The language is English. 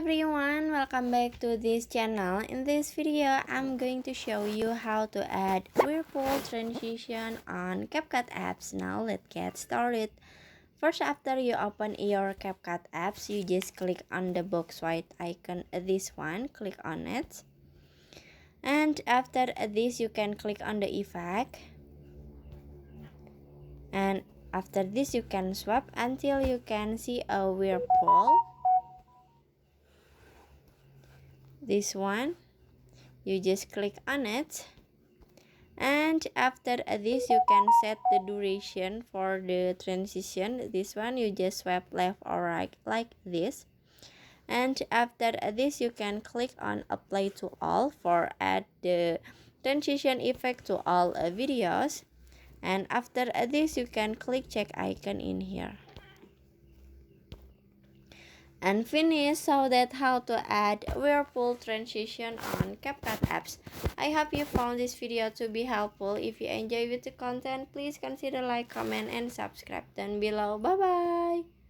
everyone, welcome back to this channel. In this video, I'm going to show you how to add Whirlpool Transition on CapCut apps. Now let's get started. First, after you open your CapCut apps, you just click on the box white icon, this one, click on it. And after this, you can click on the effect. And after this, you can swipe until you can see a whirlpool. This one, you just click on it, and after this you can set the duration for the transition. This one, you just swipe left or right like this, and after this you can click on apply to all for add the transition effect to all videos. And after this you can click check icon in here and finish. So that's how to add Whirlpool Transition on CapCut apps. I hope you found this video to be helpful. If you enjoy with the content, please consider like, comment, and subscribe down below. Bye bye.